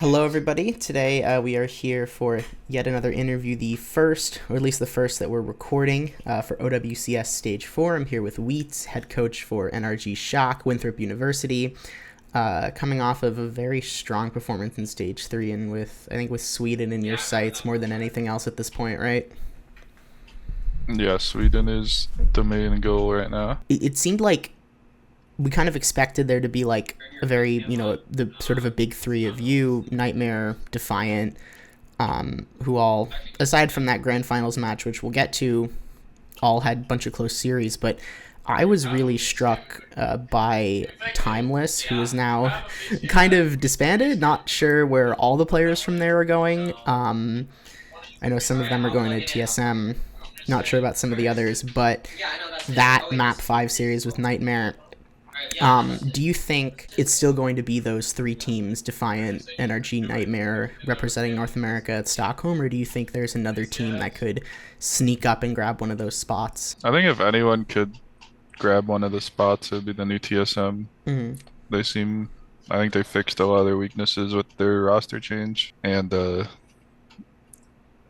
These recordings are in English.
Hello, everybody. Today we are here for yet another interview, the first, or at least the first that we're recording for OWCS Stage 4. I'm here with Wheats, head coach for NRG Shock, Winthrop University, coming off of a very strong performance in Stage 3 and I think with Sweden in your sights more than anything else at this point, right? Yeah, Sweden is the main goal right now. It seemed like we kind of expected there to be like a very, the sort of a big three of you, Nightmare, Defiant, who all, aside from that grand finals match, which we'll get to, all had a bunch of close series. But I was really struck by Timeless, who is now kind of disbanded. Not sure where all the players from there are going. I know some of them are going to TSM. Not sure about some of the others, but that Map 5 series with Nightmare, do you think it's still going to be those three teams, Defiant, NRG, Nightmare, representing North America at Stockholm, or do you think there's another team that could sneak up and grab one of those spots? I think if anyone could grab one of the spots, it would be the new TSM. I think they fixed a lot of their weaknesses with their roster change, and I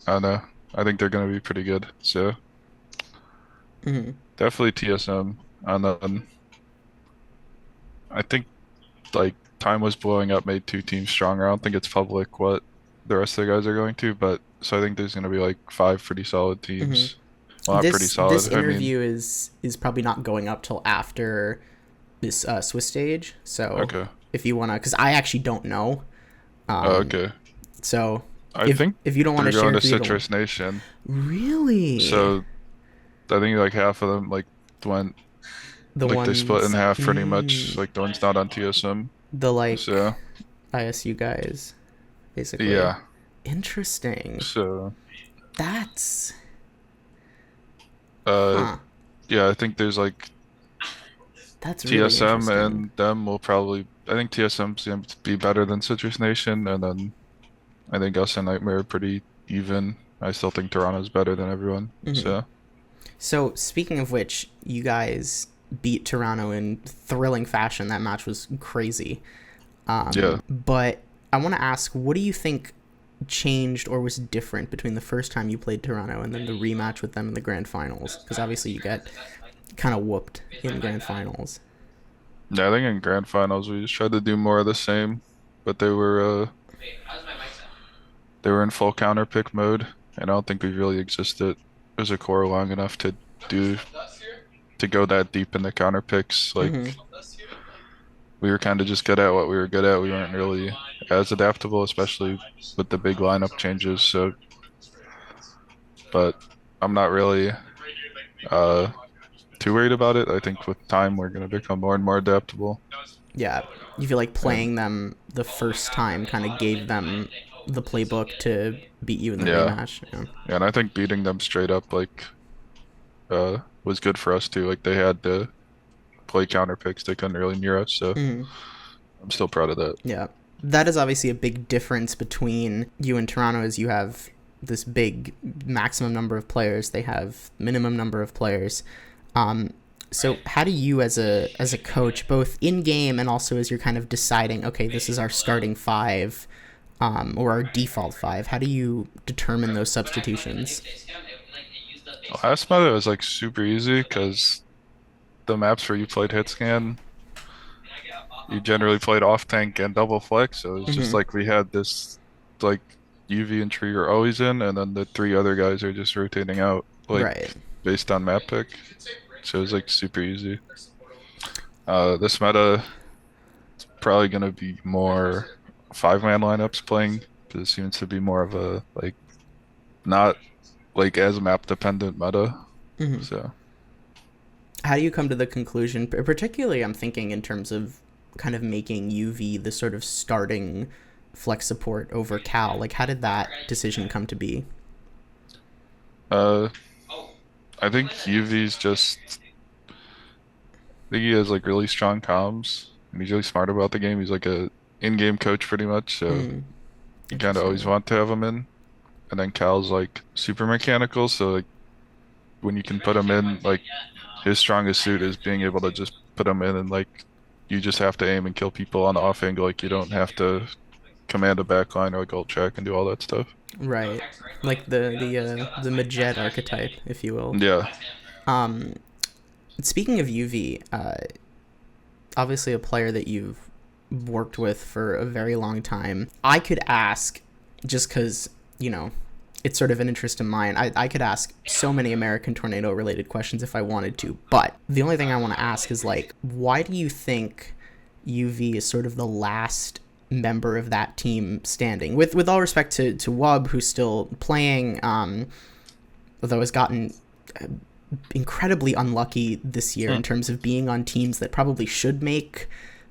don't know. I think they're going to be pretty good. So definitely TSM. And then I think like time was blowing up made two teams stronger. I don't think it's public what the rest of the guys are going to, but so I think there's going to be like five pretty solid teams. Well, not pretty solid. This interview is probably not going up till after this Swiss stage. So okay. If you want to, because I actually don't know. Okay. So I think if you don't want to they're share, going to Citrus Nation. Really? So I think like half of them like went they split in half pretty much. Like the one's not on TSM. The So ISU guys, basically. yeah. Interesting. So That's yeah, I think there's like that's really TSM interesting. and them will probably. I think TSM's gonna be better than Citrus Nation, and then I think us and Nightmare are pretty even. I still think Toronto's better than everyone. So speaking of which, you guys beat Toronto in thrilling fashion. That match was crazy. Yeah. But I want to ask, what do you think changed or was different between the first time you played Toronto and then the rematch with them in the grand finals? Because obviously you got kind of whooped in grand finals. Yeah, I think in grand finals we just tried to do more of the same, but they were in full counter pick mode, and I don't think we really existed as a core long enough do to go that deep in the counter picks. Like we were kind of just good at what we were good at. We weren't really as adaptable, especially with the big lineup changes. So, but I'm not really too worried about it. I think with time we're going to become more and more adaptable. Yeah, you feel like And playing them the first time kind of gave them the playbook to beat you in the yeah, rematch. Yeah. yeah, and I think beating them straight up like was good for us too. Like they had to play counter picks. They couldn't really mirror us, so I'm still proud of that. Yeah. That is obviously a big difference between you and Toronto, is you have this big maximum number of players. They have minimum number of players. So how do you as a coach, both in game and also as you're kind of deciding, okay, this is our starting five, or our default five, how do you determine those substitutions? Last meta was like super easy because the maps where you played hit scan, you generally played off tank and double flex. So it's just like we had this like UV and tree are always in, and then the three other guys are just rotating out like Right. based on map pick. So it was like super easy. This meta is probably gonna be more five-man lineups playing because it seems to be more of a like not like as map dependent meta. So How do you come to the conclusion, particularly I'm thinking in terms of kind of making UV the sort of starting flex support over Cal? Like, how did that decision come to be? uh I think UV's just I think he has like really strong comms and he's really smart about the game. He's like a in-game coach pretty much, so you kind of always Interesting. want to have him in. And then Cal's like super mechanical, so like when you can put him in, like his strongest suit is being able to just put him in and like you just have to aim and kill people on the off angle. Like you don't have to command a backline or like ult track and do all that stuff. Right. Like the Majet archetype, if you will. Yeah. Um, Speaking of UV, obviously a player that you've worked with for a very long time. I could ask, just because, you know, it's sort of an interest of mine. I could ask so many American Tornado related questions if I wanted to, but the only thing I want to ask is like, why do you think UV is sort of the last member of that team standing? With all respect to Wub, who's still playing, although has gotten incredibly unlucky this year in terms of being on teams that probably should make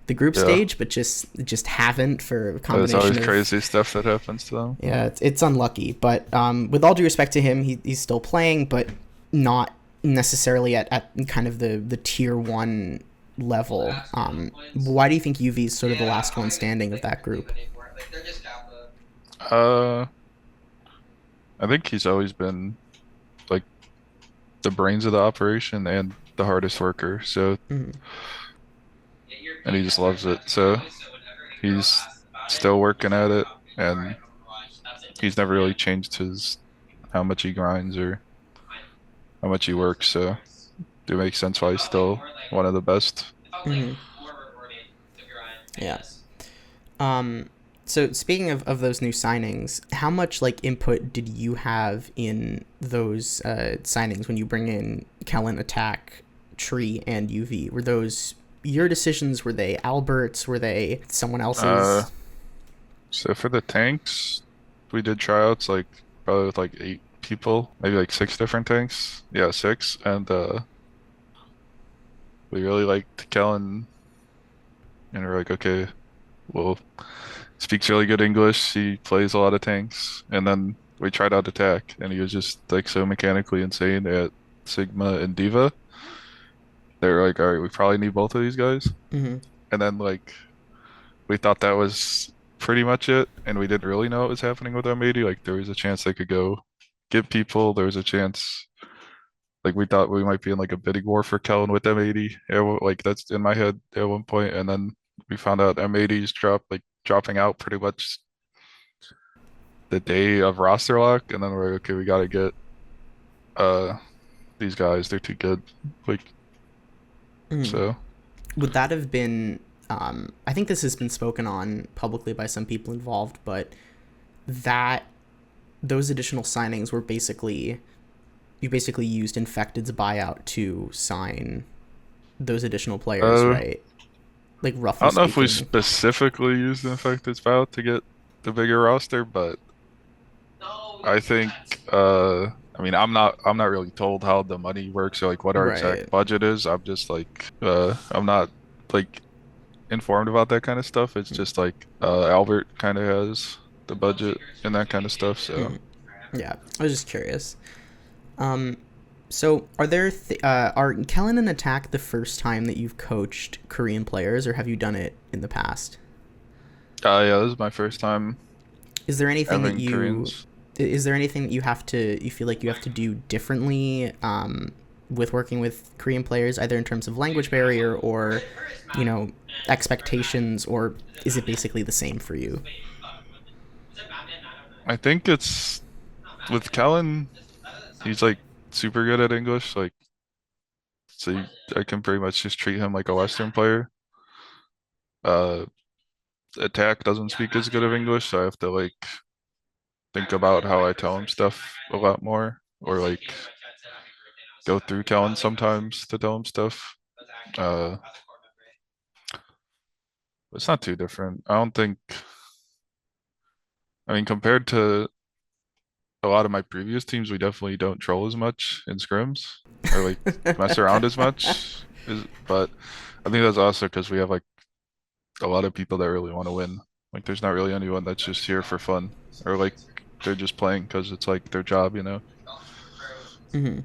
the group stage, but just haven't for a combination. There's always crazy stuff that happens to them. Yeah, it's unlucky. But with all due respect to him, he's still playing, but not necessarily at kind of the tier 1 level. Why do you think UV is sort of the last one standing of that group? Uh, I think he's always been like the brains of the operation and the hardest worker. So, Mm-hmm. and he just loves it. So he's still working at it, and he's never really changed his how much he grinds or how much he works. So it makes sense why he's still one of the best. Mm-hmm. Yeah. Um, so speaking of those new signings, how much like input did you have in those signings when you bring in Kellen, Attack, Tree, and UV? Were those your decisions? Were they Albert's? Were they someone else's? So for the tanks, we did tryouts like probably with like 8 people, maybe like 6 different tanks. Yeah, 6. And we really liked Kellen, and we're like, okay, well, speaks really good English. He plays a lot of tanks. And then we tried out Attack, and he was just like so mechanically insane at Sigma and Diva. They were like, all right, we probably need both of these guys. Mm-hmm. And then like we thought that was pretty much it, and we didn't really know what was happening with M80. Like there was a chance they could go get people. There was a chance, like we thought we might be in like a bidding war for Kellen with M80. Like that's in my head at one point, and then we found out M80's dropping out pretty much the day of roster lock, and then we're like, okay, we gotta get these guys. They're too good. Like Mm-hmm. so. Would that have been? I think this has been spoken on publicly by some people involved, but that those additional signings were basically you basically used Infected's buyout to sign those additional players, Uh, right? Like I roughly don't know if we speaking. specifically used Infected Spout to get the bigger roster, but I think I mean I'm not really told how the money works or like what our Right. exact budget is. I'm just like I'm not like informed about that kind of stuff. It's just like Albert kind of has the budget and that kind of stuff. So Mm. Yeah, I was just curious. Um, so are Kellen and Attack the first time that you've coached Korean players, or have you done it in the past? yeah, this is my first time Is there anything that having you Koreans. is there anything that you feel like you have to do differently with working with Korean players, either in terms of language barrier or, you know, expectations, or is it basically the same for you? I think it's with Kellen, he's like super good at English. Like so I can pretty much just treat him like a Western player. Uh, Attack doesn't speak as good of English, so I have to like think about how I tell him stuff a lot more, or like go through Kellen sometimes to tell him stuff. Uh, it's not too different. I don't think. I mean, compared to a lot of my previous teams, we definitely don't troll as much in scrims or like mess around as much. But I think that's also because we have like a lot of people that really want to win. Like, there's not really anyone that's just here for fun or like they're just playing because it's like their job, you know? Hmm.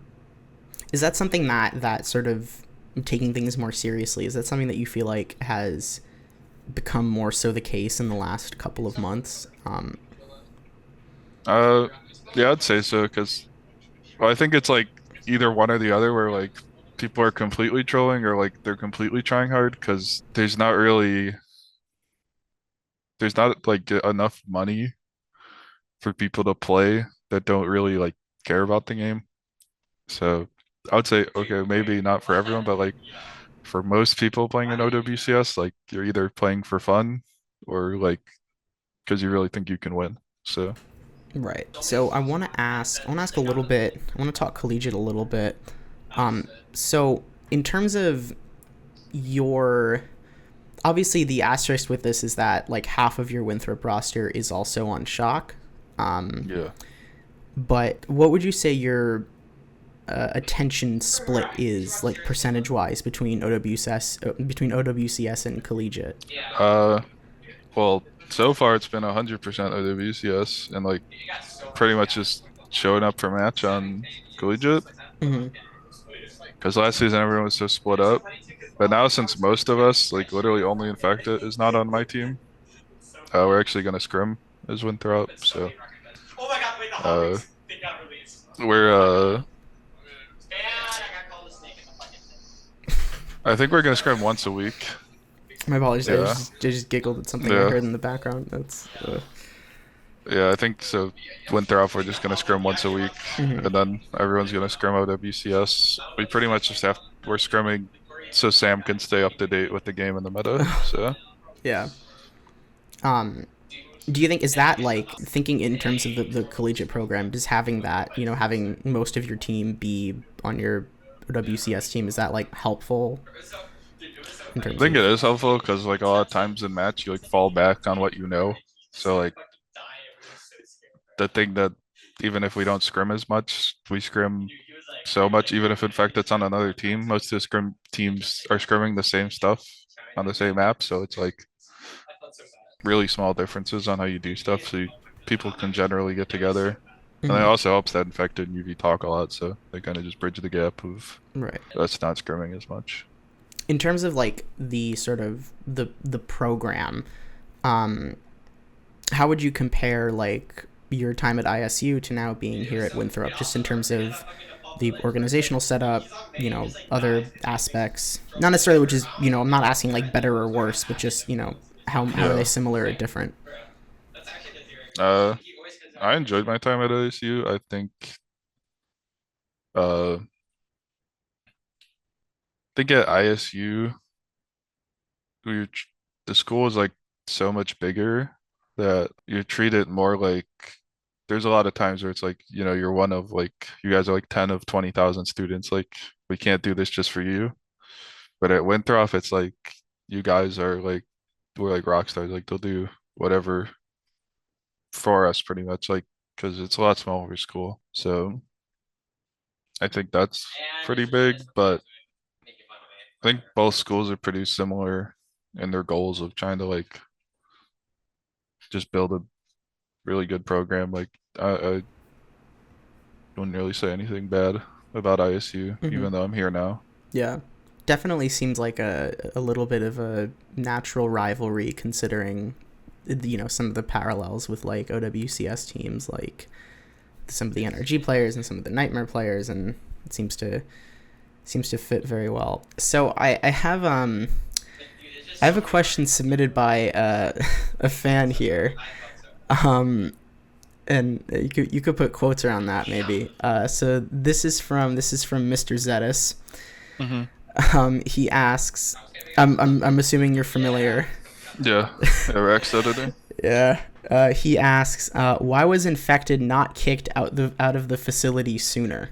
Is that something that sort of taking things more seriously? Is that something that you feel like has become more so the case in the last couple of months? Uh, yeah, I'd say so because well, I think it's like either one or the other where like people are completely trolling or like they're completely trying hard because there's not really there's not like enough money for people to play that don't really like care about the game. So I would say, okay, maybe not for everyone, but like for most people playing in OWCS, like you're either playing for fun or like because you really think you can win. So Right. So I want to ask a little bit. I want to talk collegiate a little bit. So in terms of your, obviously the asterisk with this is that like half of your Winthrop roster is also on Shock. Um, yeah, but what would you say your attention split is like percentage wise between OWCS and collegiate? uh, well, so far it's been 100% OWCS and like pretty much just showing up for match on Collegiate Mm-hmm. because last season everyone was so split up. But now since most of us, like literally only Infected is not on my team, we're actually gonna scrim as Winthrop. So uh, we're I think we're gonna scrim once a week. My apologies. Yeah, I just giggled at something I yeah, heard in the background. That's yeah. I think so. Winthrop, we're just gonna scrim once a week, mm-hmm. and then everyone's gonna scrim out WCS. We pretty much just have we're scrimming so Sam can stay up to date with the game and the meta. So Yeah. Um, do you think is that like thinking in terms of the collegiate program, does having that, having most of your team be on your WCS team, is that like helpful in I terms think of it is helpful because like a lot of times in match you like fall back on what you know. So like the thing that even if we don't scrim as much, we scrim so much. Even if in fact it's on another team, most of the scrim teams are scrimming the same stuff on the same map. So it's like really small differences on how you do stuff. So people can generally get together. And it mm-hmm. also helps that Infected and UV talk a lot, so they kind of just bridge the gap of Right. us not scrimming as much. In terms of like the sort of the program, um, how would you compare like your time at ISU to now being here at Winthrop, just in terms of the organizational setup, other aspects? Not necessarily, which is, I'm not asking like better or worse, but just, how are they Yeah. similar or different? Uh, I enjoyed my time at OSU. I uh think at ISU we were, the school is like so much bigger that you treat it more like there's a lot of times where it's like, you're one of like you guys are like 10 of 20,000 students. Like we can't do this just for you. But at Winthrop, it's like you guys are like we're like rock stars. Like they'll do whatever for us pretty much. Like because it's a lot smaller school. So I think that's pretty big. But I think both schools are pretty similar in their goals of trying to like just build a really good program. Like I wouldn't really say anything bad about ISU, Mm-hmm. even though I'm here now. Yeah. Definitely seems like a little bit of a natural rivalry considering, some of the parallels with like OWCS teams, like some of the NRG players and some of the Nightmare players, and it seems to fit very well. So I have a question submitted by a fan here, um, and you could put quotes around that maybe. So this is from MrZeddus. Hmm. He asks, I'm assuming you're familiar. Yeah, yeah, Rex editor. Yeah. He asks, why was infected not kicked out of the facility sooner?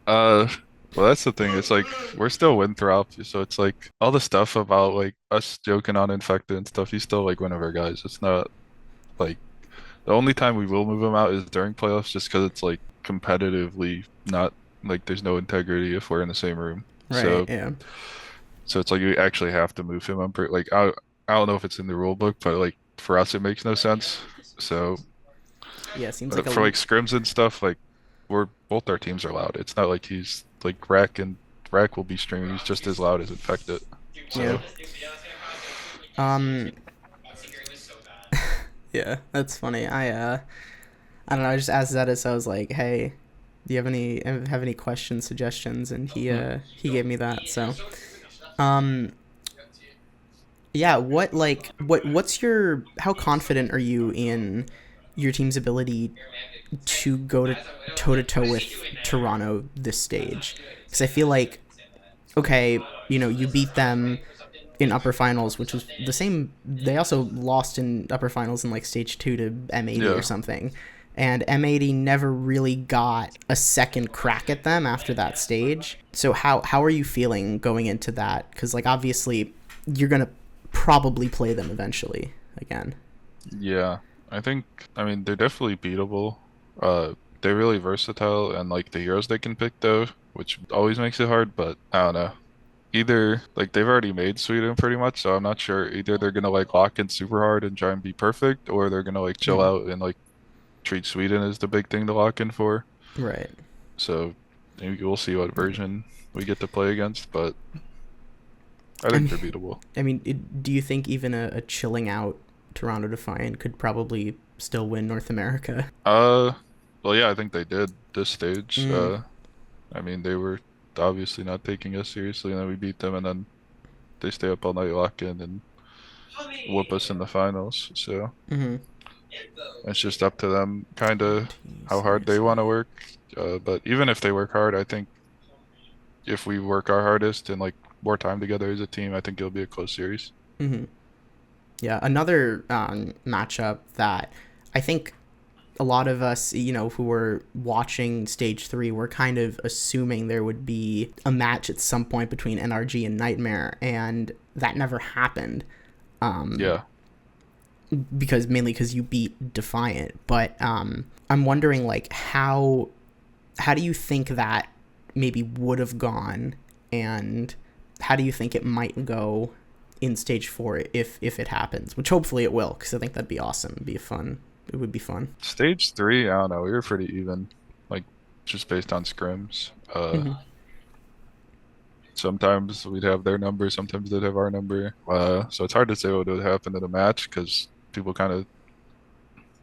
Uh, well, that's the thing. It's like we're still Winthrop, so it's like all the stuff about like us joking on infected and stuff. He's still like one of our guys. It's not like the only time we will move him out is during playoffs, just because it's like competitively not like there's no integrity if we're in the same room. Right. Yeah. So it's like you actually have to move him. Like I don't know if it's in the rule book, but like for us it makes no sense. So Yeah. Seems like for a like scrims and stuff, like we're both our teams are loud. It's not like he's like Rack will be streaming. He's just as loud as Infected. yeah. So Um. Yeah. That's funny. I don't know. I just asked Zedis. I was like, hey, do you have any questions, suggestions? And he hmm. he gave me that. So um Yeah, what's your how confident are you in your team's ability to go to toe to toe with Toronto this stage? Because I feel like okay, you beat them in upper finals, which was the same. They also lost in upper finals in like stage two to M80 or Yeah. something. And M80 never really got a second crack at them after that stage. So how are you feeling going into that? Because like obviously you're gonna probably play them eventually again. Yeah. I mean they're definitely beatable. They're really versatile and like the heroes they can pick though, which always makes it hard, but I don't know. Either like they've already made Sweden pretty much, so I'm not sure either they're gonna like lock in super hard and try and be perfect, or they're gonna like chill Mm, out and like treat Sweden as the big thing to lock in for. right. So maybe we'll see what Yeah. version we get to play against, but I I think mean, they're beatable. do you think even a chilling out Toronto Defiant could probably still win North America? Uh, well, yeah, I think they did this stage. Mm, I mean, they were obviously not taking us seriously, and then we beat them, and then they stay up all night lock in and whoop us in the finals. So mm-hmm. it's just up to them, kind of how hard they TSM. want to work. But even if they work hard, I think if we work our hardest and like more time together as a team, I think it'll be a close series. Mm-hmm. Yeah, another matchup that I think a lot of us, who were watching stage three, were kind of assuming there would be a match at some point between NRG and Nightmare, and that never happened. Um, Yeah, because mainly because you beat Defiant, but I'm wondering like how do you think that maybe would have gone, and how do you think it might go in stage four if it happens, which hopefully it will, because I think that'd be awesome. It would be fun. stage three, I don't know, we were pretty even, like just based on scrims. Mm-hmm. Sometimes we'd have their number, sometimes they'd have our number. So it's hard to say what would happen in a match because people kind of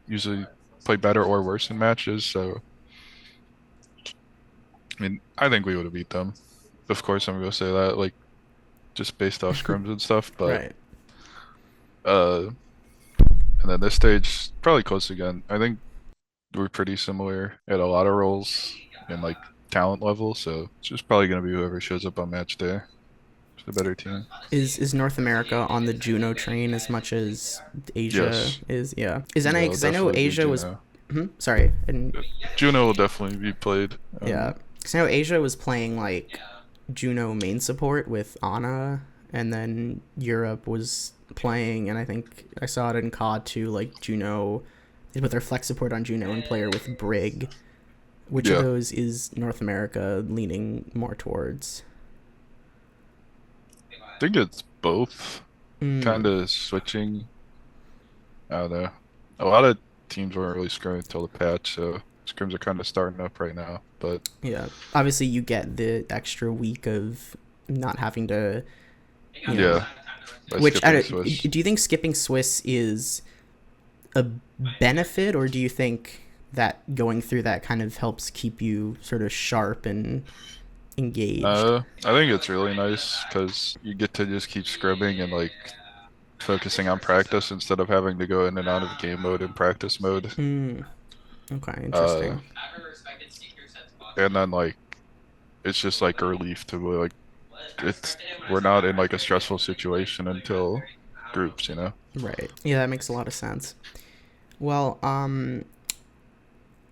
usually play better or worse in matches. So, I mean, I think we would have beat them. Of course, I'm gonna say that, like, just based off scrims and stuff. But, Right. uh, and then this stage, probably close again. I think we're pretty similar at a lot of roles and, like, talent level. So it's just probably gonna be whoever shows up on match day. It's the better team. Is North America on the Juno train as much as Asia Yes. is? Yeah. Is Yeah, NA? it'll Because I know definitely be Asia was. Juno. Sorry, and Juno will definitely be played. yeah, because I know Asia was playing like Juno main support with Ana, and then Europe was playing, and I think I saw it in COD too, like Juno. They put their flex support on Juno and player with Brig. Which of Yeah, those is North America leaning more towards? I think it's both. Kind Mm, of switching. I don't know. A lot of teams weren't really scrimming until the patch, so scrims are kind of starting up right now. But yeah. Obviously, you get the extra week of not having to, you know. yeah, by Which I skipping don't, Swiss. do you think skipping Swiss is a benefit, or do you think that going through that kind of helps keep you sort of sharp and engaged? I think it's really nice because you get to just keep scrimming and like focusing on practice instead of having to go in and out of game mode and practice mode. Mm, okay, Uh, interesting. and then like it's just like a relief to like it's we're not in like a stressful situation until groups, you know? Right. Yeah, that makes a lot of sense. Well,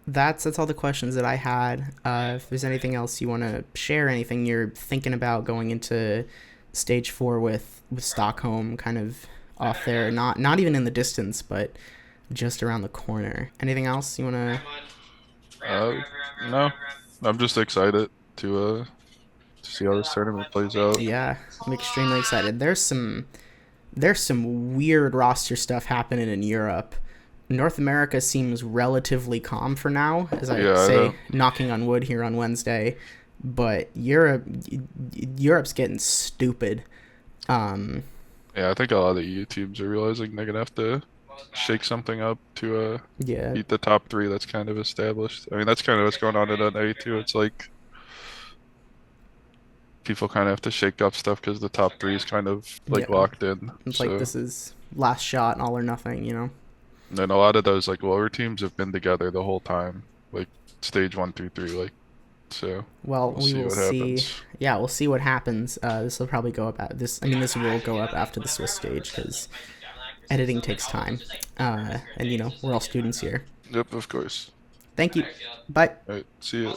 that's all the questions that I had. If there's anything else you want to share, anything you're thinking about going into stage four with Stockholm, kind of off there, not even in the distance, but just around the corner. Anything else you want to? Uh, no, I'm just excited to see how this tournament plays out. Yeah, I'm extremely excited. There's some weird roster stuff happening in Europe. North America seems relatively calm for now, as I Yeah, I say, know. knocking on wood here on Wednesday. But Europe's getting stupid. Um, Yeah, I think a lot of the EU teams are realizing they're gonna have to shake something up to yeah, beat the top three that's kind of established. I mean, that's kind of what's going on in NA too. It's like people kind of have to shake up stuff because the top three is kind of like Yeah. locked in. It's like So this is last shot, all or nothing, you know? and then a lot of those like lower teams have been together the whole time, like stage 1 through 3, like so Well, we'll we see will what see. happens. Yeah, we'll see what happens. This will probably go up at this. I mean, this will go up after the Swiss stage because editing takes time. And, you know, we're all students here. Yep, of course. Thank you. Bye. All right, see you.